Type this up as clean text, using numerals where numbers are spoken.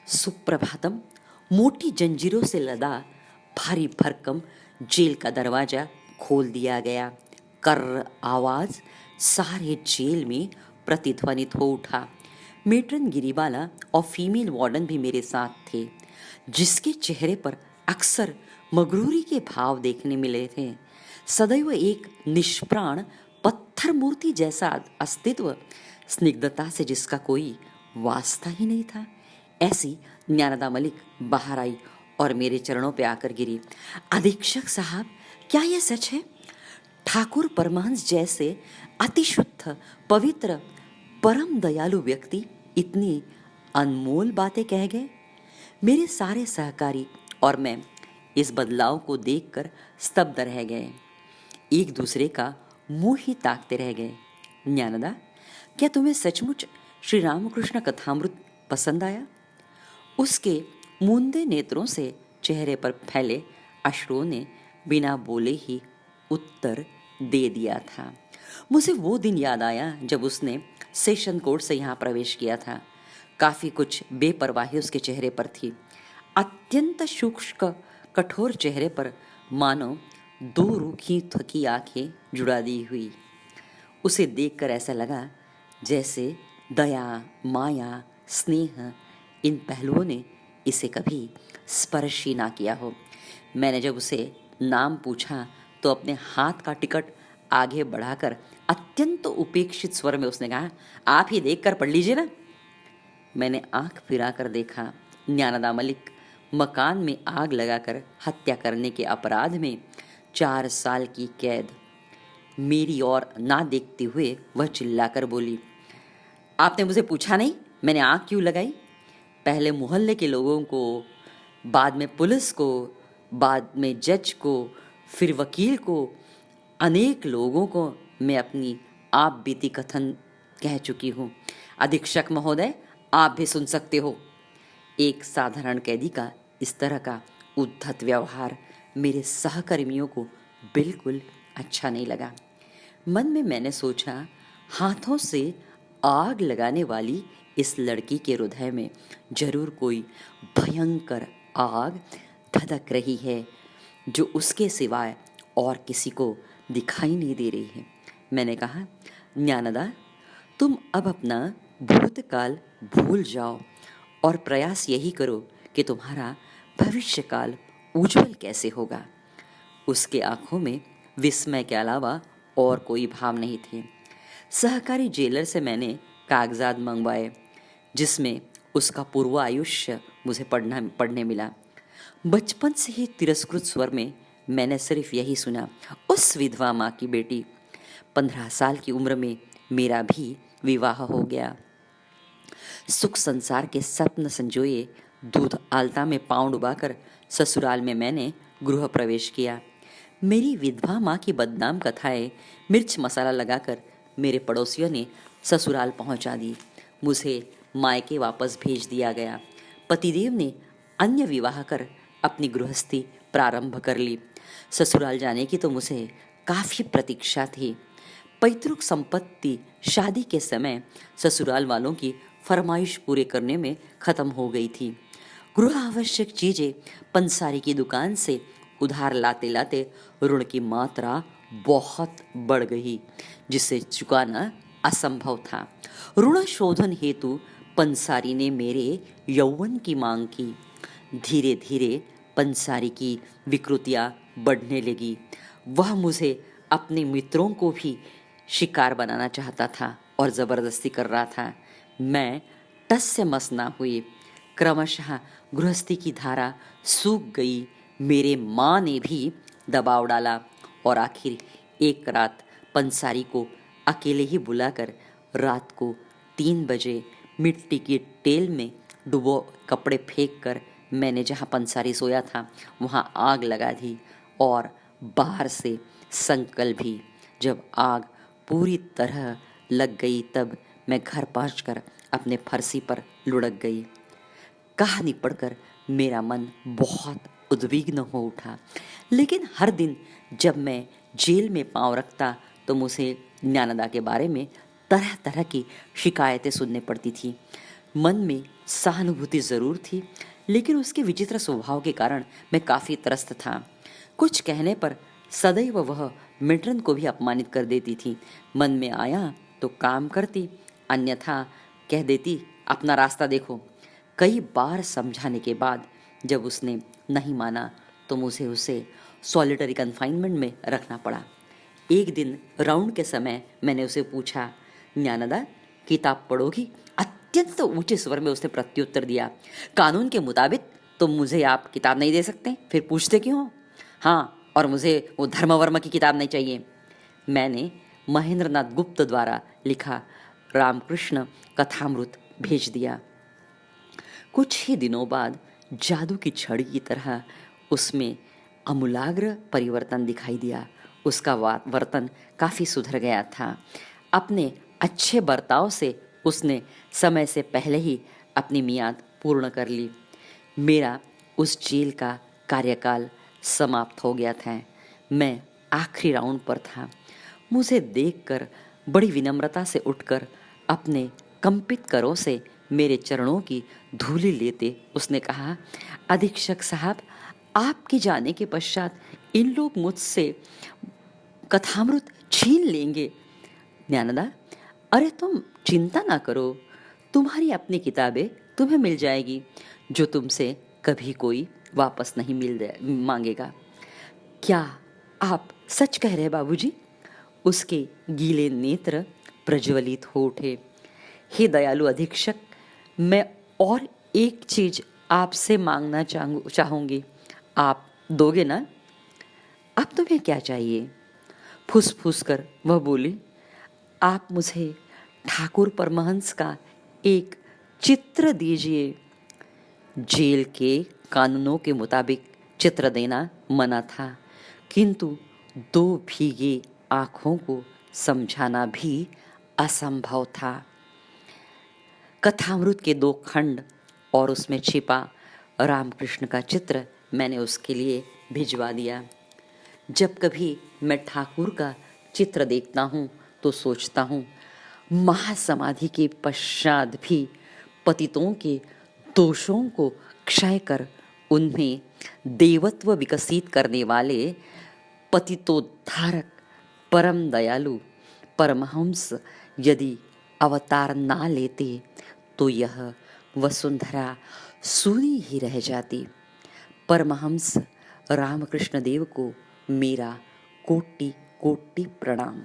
सुप्रभातम। मोटी जंजीरों से लदा भारी भरकम जेल का दरवाजा खोल दिया गया। कर्र आवाज सारे जेल में प्रतिध्वनित हो उठा। मेट्रन गिरीबाला और फीमेल वार्डन भी मेरे साथ थे, जिसके चेहरे पर अक्सर मगरूरी के भाव देखने मिले थे। सदैव एक निष्प्राण पत्थर मूर्ति जैसा अस्तित्व, स्निग्धता से जिसका कोई वास्ता ही नहीं था। ऐसी ज्ञानदा मलिक बाहर आई और मेरे चरणों पे आकर गिरी। अधीक्षक साहब, क्या यह सच है? ठाकुर परमहंस जैसे अतिशुद्ध, पवित्र, परम दयालु व्यक्ति इतनी अनमोल बातें कह गए? मेरे सारे सहकारी और मैं इस बदलाव को देखकर स्तब्ध रह गए। एक दूसरे का मुंह ही ताकते रह गए। ज्ञानदा, क्या तुम्हें सचमुच श्री रामकृष्ण कथामृत पसंद आया? उसके मूंदे नेत्रों से चेहरे पर फैले अश्रुओं ने बिना बोले ही उत्तर दे दिया था। मुझे वो दिन याद आया जब उसने सेशन कोर्ट से यहाँ प्रवेश किया था। काफी कुछ बेपरवाही उसके चेहरे पर थी। अत्यंत शुष्क कठोर चेहरे पर मानो दो रूखी थकी आंखें जुड़ा दी हुई। उसे देखकर ऐसा लगा जैसे दया, माया, स्नेह, इन पहलुओं ने इसे कभी स्पर्श ही ना किया हो। मैंने जब उसे नाम पूछा तो अपने हाथ का टिकट आगे बढ़ाकर अत्यंत उपेक्षित स्वर में उसने कहा, आप ही देख कर पढ़ लीजिए ना। मैंने आंख फिराकर देखा। ज्ञानदा मलिक मकान में आग लगाकर हत्या करने के अपराध में 4 साल की कैद। मेरी ओर ना देखते हुए वह चिल्लाकर बोली, आपने मुझे पूछा नहीं मैंने आंख क्यों लगाई? पहले मोहल्ले के लोगों को, बाद में पुलिस को, बाद में जज को, फिर वकील को, अनेक लोगों को मैं अपनी आप बीती कथन कह चुकी हूँ। अधीक्षक महोदय, आप भी सुन सकते हो। एक साधारण कैदी का इस तरह का उद्धत व्यवहार मेरे सहकर्मियों को बिल्कुल अच्छा नहीं लगा। मन में मैंने सोचा, हाथों से आग लगाने वाली इस लड़की के हृदय में जरूर कोई भयंकर आग धधक रही है, जो उसके सिवाय और किसी को दिखाई नहीं दे रही है। मैंने कहा, ज्ञानदा, तुम अब अपना भूतकाल भूल जाओ और प्रयास यही करो कि तुम्हारा भविष्यकाल उज्जवल कैसे होगा। उसके आंखों में विस्मय के अलावा और कोई भाव नहीं थे। सहकारी जेलर से मैंने कागजात मंगवाए, जिसमें उसका पूर्वायुष्य मुझे पढ़ने मिला। बचपन से ही तिरस्कृत स्वर में मैंने सिर्फ यही सुना, उस विधवा माँ की बेटी। 15 साल की उम्र में मेरा भी विवाह हो गया। सुख संसार के स्वप्न संजोए दूध आलता में पाँव डुबाकर ससुराल में मैंने गृह प्रवेश किया। मेरी विधवा माँ की बदनाम कथाएं मिर्च मसाला लगाकर मेरे पड़ोसियों ने ससुराल पहुंचा दी। मुझे मायके वापस भेज दिया गया। पतिदेव ने अन्य विवाह कर अपनी गृहस्थी प्रारंभ कर ली। ससुराल जाने की तो मुझे काफ़ी प्रतीक्षा थी। पैतृक संपत्ति शादी के समय ससुराल वालों की फरमाइश पूरे करने में ख़त्म हो गई थी। गृह आवश्यक चीज़ें पंसारी की दुकान से उधार लाते लाते ऋण की मात्रा बहुत बढ़ गई, जिसे चुकाना असंभव था। ऋण शोधन हेतु पंसारी ने मेरे यौवन की मांग की। धीरे धीरे पंसारी की विकृतियाँ बढ़ने लगी। वह मुझे अपने मित्रों को भी शिकार बनाना चाहता था और ज़बरदस्ती कर रहा था। मैं टस से मस ना हुई। क्रमशः गृहस्थी की धारा सूख गई। मेरे माँ ने भी दबाव डाला और आखिर एक रात पंसारी को अकेले ही बुलाकर रात को 3 बजे मिट्टी की टेल में डुबो कपड़े फेंक कर मैंने जहाँ पंसारी सोया था वहाँ आग लगा दी और बाहर से संकल भी। जब आग पूरी तरह लग गई तब मैं घर पहुंचकर अपने फर्शी पर लुढ़क गई। कहानी पढ़कर मेरा मन बहुत उद्विग्न हो उठा, लेकिन हर दिन जब मैं जेल में पांव रखता तो मुझे ज्ञानदा के बारे में तरह तरह की शिकायतें सुनने पड़ती थी। मन में सहानुभूति जरूर थी, लेकिन उसके विचित्र स्वभाव के कारण मैं काफी त्रस्त था। कुछ कहने पर सदैव वह मिट्रन को भी अपमानित कर देती थी। मन में आया तो काम करती, अन्यथा कह देती अपना रास्ता देखो। कई बार समझाने के बाद जब उसने नहीं माना तो मुझे उसे सॉलिटरी कन्फाइनमेंट में रखना पड़ा। एक दिन राउंड के समय मैंने उसे पूछा, ज्ञानदा किताब पढ़ोगी? अत्यंत ऊंचे स्वर में उसने प्रत्युत्तर दिया, कानून के मुताबिक तो मुझे आप किताब नहीं दे सकते, फिर पूछते क्यों हो? हाँ, और मुझे वो धर्मवर्मा की किताब नहीं चाहिए। मैंने महेंद्रनाथ गुप्त द्वारा लिखा रामकृष्ण कथामृत भेज दिया। कुछ ही दिनों बाद जादू की छड़ी की तरह उसमें आमूलाग्र परिवर्तन दिखाई दिया। उसका वर्तन काफ़ी सुधर गया था। अपने अच्छे बर्ताव से उसने समय से पहले ही अपनी मियाद पूर्ण कर ली। मेरा उस जेल का कार्यकाल समाप्त हो गया था। मैं आखिरी राउंड पर था। मुझे देखकर बड़ी विनम्रता से उठकर अपने कंपित करों से मेरे चरणों की धूलि लेते उसने कहा, अधीक्षक साहब, आपके जाने के पश्चात इन लोग मुझसे कथामृत छीन लेंगे। ज्ञानदा, अरे तुम चिंता ना करो, तुम्हारी अपनी किताबें तुम्हें मिल जाएगी, जो तुमसे कभी कोई वापस नहीं मांगेगा। क्या आप सच कह रहे बाबूजी? उसके गीले नेत्र प्रज्वलित हो उठे। हे दयालु अधीक्षक, मैं और एक चीज आपसे मांगना चाहूंगी, आप दोगे ना? अब तुम्हें क्या चाहिए? फुसफुस कर वह बोली, आप मुझे ठाकुर परमहंस का एक चित्र दीजिए। जेल के कानूनों के मुताबिक चित्र देना मना था, किंतु दो भीगे आंखों को समझाना भी असंभव था। कथामृत के 2 खंड और उसमें छिपा रामकृष्ण का चित्र मैंने उसके लिए भिजवा दिया। जब कभी मैं ठाकुर का चित्र देखता हूँ तो सोचता हूँ, महासमाधि के पश्चात भी पतितों के दोषों को क्षय कर उनमें देवत्व विकसित करने वाले पतितोद्धारक परम दयालु परमहंस यदि अवतार ना लेते तो यह वसुंधरा सूनी ही रह जाती। परमहंस रामकृष्ण देव को मेरा कोटि कोटि प्रणाम।